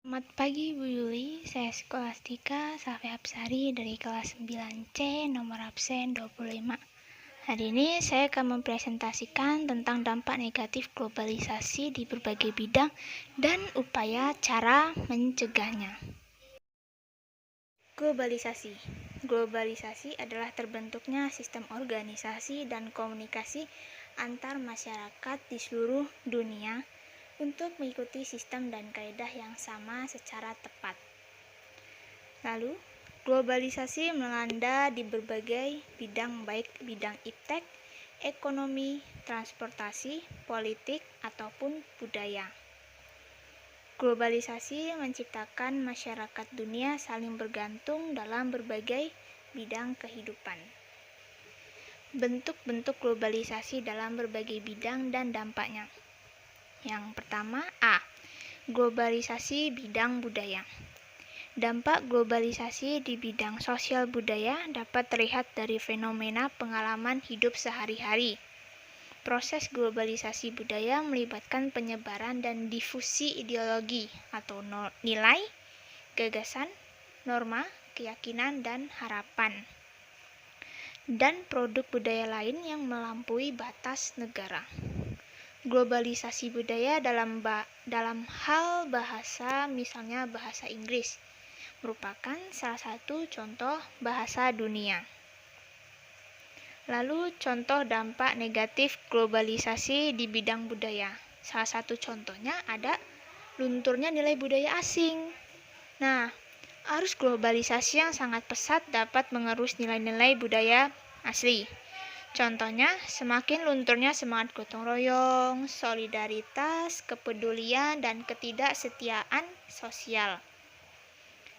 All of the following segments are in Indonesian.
Selamat pagi Bu Yuli, saya Skolastika Safi Absari dari kelas 9C nomor absen 25. Hari ini saya akan mempresentasikan tentang dampak negatif globalisasi di berbagai bidang dan upaya cara mencegahnya. Globalisasi. Globalisasi adalah terbentuknya sistem organisasi dan komunikasi antar masyarakat di seluruh dunia untuk mengikuti sistem dan kaidah yang sama secara tepat. Lalu, globalisasi melanda di berbagai bidang, baik bidang iptek, ekonomi, transportasi, politik, ataupun budaya. Globalisasi menciptakan masyarakat dunia saling bergantung dalam berbagai bidang kehidupan. Bentuk-bentuk globalisasi dalam berbagai bidang dan dampaknya. Yang pertama, A. Globalisasi bidang budaya. Dampak globalisasi di bidang sosial budaya dapat terlihat dari fenomena pengalaman hidup sehari-hari. Proses globalisasi budaya melibatkan penyebaran dan difusi ideologi atau nilai, gagasan, norma, keyakinan, dan harapan, dan produk budaya lain yang melampaui batas negara. Globalisasi budaya dalam hal bahasa, misalnya bahasa Inggris, merupakan salah satu contoh bahasa dunia. Lalu contoh dampak negatif globalisasi di bidang budaya. Salah satu contohnya ada lunturnya nilai budaya asing. Nah, arus globalisasi yang sangat pesat dapat mengerus nilai-nilai budaya asli. Contohnya, semakin lunturnya semangat gotong royong, solidaritas, kepedulian, dan ketidaksetiaan sosial.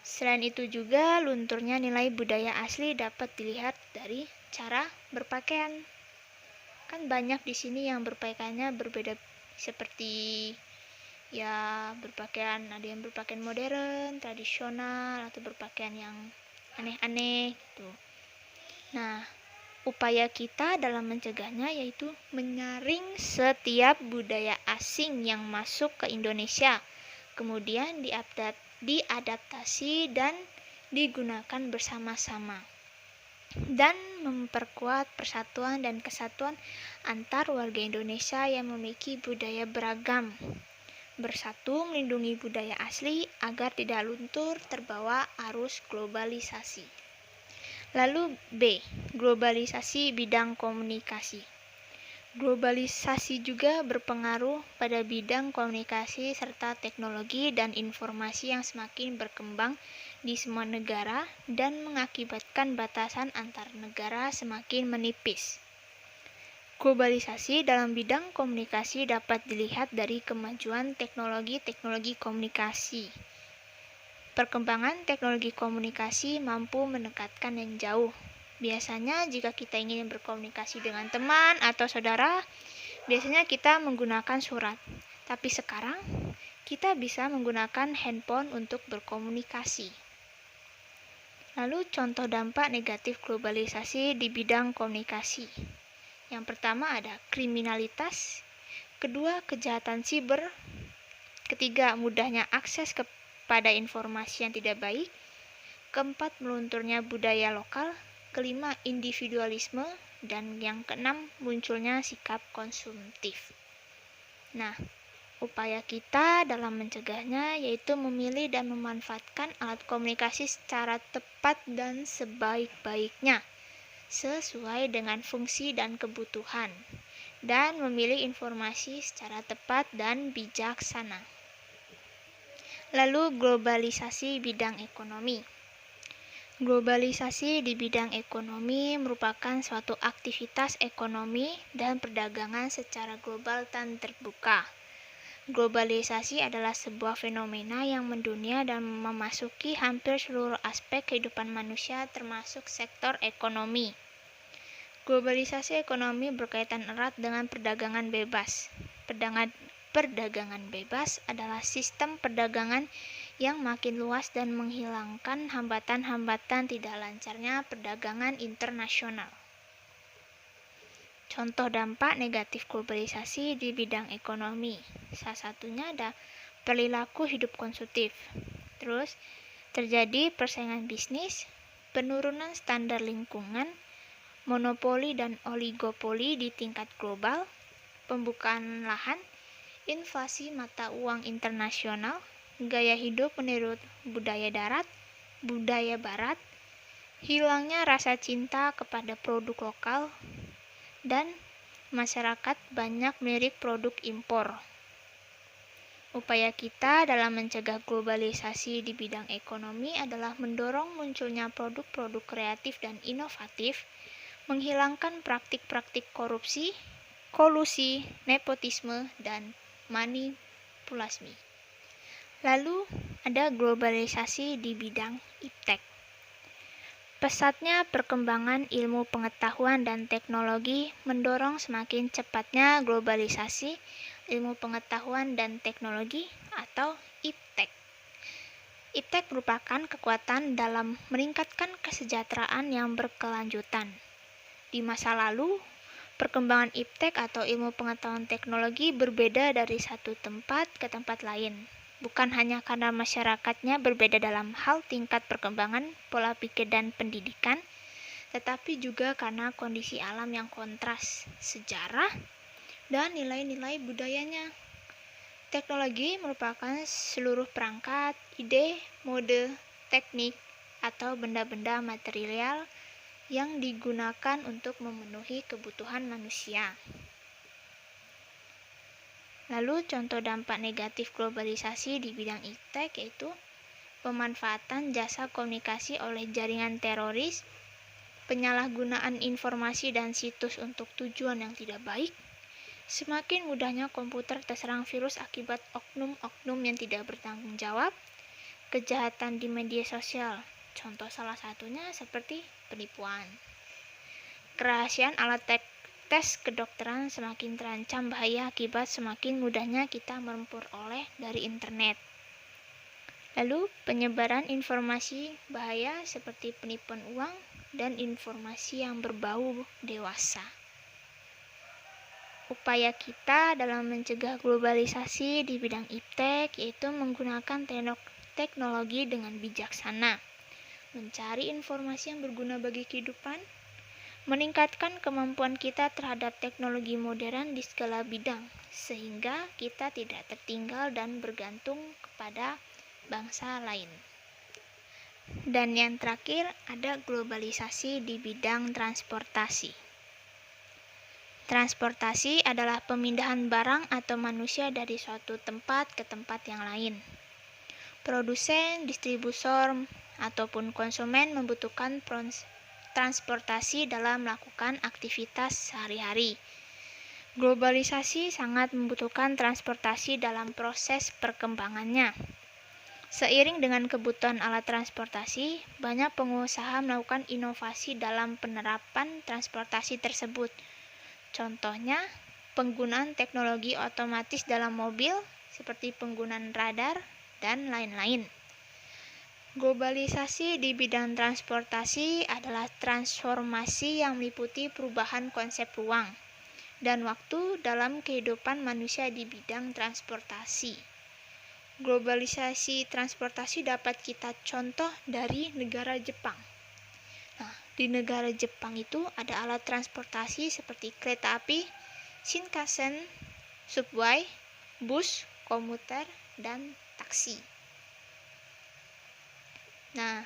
Selain itu juga lunturnya nilai budaya asli dapat dilihat dari cara berpakaian. Kan banyak di sini yang berpakaiannya berbeda, seperti berpakaian, ada yang berpakaian modern, tradisional, atau berpakaian yang aneh-aneh gitu. Nah, upaya kita dalam mencegahnya yaitu menyaring setiap budaya asing yang masuk ke Indonesia, kemudian diadaptasi dan digunakan bersama-sama, dan memperkuat persatuan dan kesatuan antar warga Indonesia yang memiliki budaya beragam, bersatu melindungi budaya asli agar tidak luntur terbawa arus globalisasi. Lalu B. Globalisasi bidang komunikasi. Globalisasi juga berpengaruh pada bidang komunikasi serta teknologi dan informasi yang semakin berkembang di semua negara dan mengakibatkan batasan antar negara semakin menipis. Globalisasi dalam bidang komunikasi dapat dilihat dari kemajuan teknologi komunikasi. Perkembangan teknologi komunikasi mampu mendekatkan yang jauh. Biasanya jika kita ingin berkomunikasi dengan teman atau saudara, biasanya kita menggunakan surat. Tapi sekarang, kita bisa menggunakan handphone untuk berkomunikasi. Lalu contoh dampak negatif globalisasi di bidang komunikasi. Yang pertama ada kriminalitas, kedua kejahatan siber, ketiga mudahnya akses pada informasi yang tidak baik, keempat melunturnya budaya lokal, kelima individualisme, dan yang keenam munculnya sikap konsumtif. Nah, upaya kita dalam mencegahnya yaitu memilih dan memanfaatkan alat komunikasi secara tepat dan sebaik-baiknya, sesuai dengan fungsi dan kebutuhan, dan memilih informasi secara tepat dan bijaksana. Lalu globalisasi bidang ekonomi. Globalisasi di bidang ekonomi merupakan suatu aktivitas ekonomi dan perdagangan secara global dan terbuka. Globalisasi adalah sebuah fenomena yang mendunia dan memasuki hampir seluruh aspek kehidupan manusia termasuk sektor ekonomi. Globalisasi ekonomi berkaitan erat dengan perdagangan bebas. Perdagangan bebas adalah sistem perdagangan yang makin luas dan menghilangkan hambatan-hambatan tidak lancarnya perdagangan internasional. Contoh dampak negatif globalisasi di bidang ekonomi. Salah satunya ada perilaku hidup konsumtif. Terus, terjadi persaingan bisnis, penurunan standar lingkungan, monopoli dan oligopoli di tingkat global, pembukaan lahan, inflasi mata uang internasional, gaya hidup menurut budaya barat, hilangnya rasa cinta kepada produk lokal, dan masyarakat banyak melirik produk impor. Upaya kita dalam mencegah globalisasi di bidang ekonomi adalah mendorong munculnya produk-produk kreatif dan inovatif, menghilangkan praktik-praktik korupsi, kolusi, nepotisme, dan manipulasi. Lalu ada globalisasi di bidang iptek. Pesatnya perkembangan ilmu pengetahuan dan teknologi mendorong semakin cepatnya globalisasi ilmu pengetahuan dan teknologi atau iptek. Iptek merupakan kekuatan dalam meningkatkan kesejahteraan yang berkelanjutan. Di masa lalu, perkembangan iptek atau ilmu pengetahuan teknologi berbeda dari satu tempat ke tempat lain. Bukan hanya karena masyarakatnya berbeda dalam hal tingkat perkembangan, pola pikir dan pendidikan, tetapi juga karena kondisi alam yang kontras, sejarah, dan nilai-nilai budayanya. Teknologi merupakan seluruh perangkat, ide, mode, teknik, atau benda-benda material yang digunakan untuk memenuhi kebutuhan manusia. Lalu contoh dampak negatif globalisasi di bidang iptek yaitu pemanfaatan jasa komunikasi oleh jaringan teroris, penyalahgunaan informasi dan situs untuk tujuan yang tidak baik, semakin mudahnya komputer terserang virus akibat oknum-oknum yang tidak bertanggung jawab, kejahatan di media sosial, contoh salah satunya seperti penipuan. Kerahasiaan alat tes kedokteran semakin terancam bahaya akibat semakin mudahnya kita memperoleh dari internet. Lalu, penyebaran informasi bahaya seperti penipuan uang dan informasi yang berbau dewasa. Upaya kita dalam mencegah globalisasi di bidang iptek yaitu menggunakan teknologi dengan bijaksana, mencari informasi yang berguna bagi kehidupan, meningkatkan kemampuan kita terhadap teknologi modern di segala bidang, sehingga kita tidak tertinggal dan bergantung kepada bangsa lain. Dan yang terakhir, ada globalisasi di bidang transportasi. Transportasi adalah pemindahan barang atau manusia dari suatu tempat ke tempat yang lain. Produsen, distributor, ataupun konsumen membutuhkan transportasi dalam melakukan aktivitas sehari-hari. Globalisasi sangat membutuhkan transportasi dalam proses perkembangannya. Seiring dengan kebutuhan alat transportasi, banyak pengusaha melakukan inovasi dalam penerapan transportasi tersebut. Contohnya, penggunaan teknologi otomatis dalam mobil, seperti penggunaan radar, dan lain-lain. Globalisasi di bidang transportasi adalah transformasi yang meliputi perubahan konsep ruang dan waktu dalam kehidupan manusia di bidang transportasi. Globalisasi transportasi dapat kita contoh dari negara Jepang. Nah, di negara Jepang itu ada alat transportasi seperti kereta api, Shinkansen, subway, bus, komuter, dan taksi. Nah,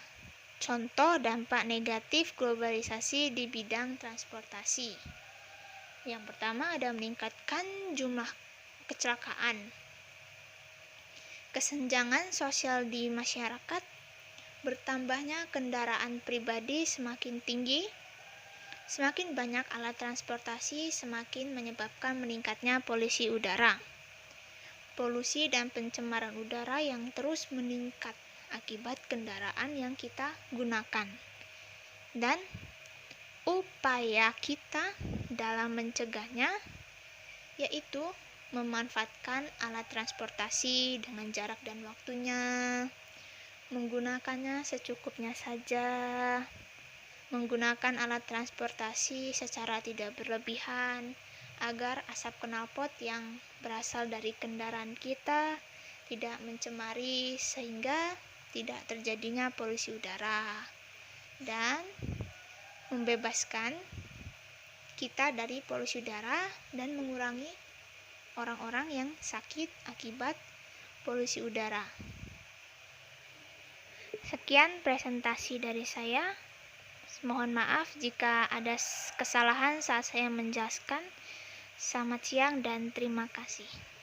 contoh dampak negatif globalisasi di bidang transportasi. Yang pertama ada meningkatkan jumlah kecelakaan. Kesenjangan sosial di masyarakat, bertambahnya kendaraan pribadi semakin tinggi, semakin banyak alat transportasi semakin menyebabkan meningkatnya polusi udara. Polusi dan pencemaran udara yang terus meningkat akibat kendaraan yang kita gunakan. Dan upaya kita dalam mencegahnya yaitu memanfaatkan alat transportasi dengan jarak dan waktunya, menggunakannya secukupnya saja, menggunakan alat transportasi secara tidak berlebihan, agar asap knalpot yang berasal dari kendaraan kita tidak mencemari sehingga tidak terjadinya polusi udara, dan membebaskan kita dari polusi udara dan mengurangi orang-orang yang sakit akibat polusi udara. Sekian presentasi dari saya. Mohon maaf jika ada kesalahan saat saya menjelaskan. Selamat siang dan terima kasih.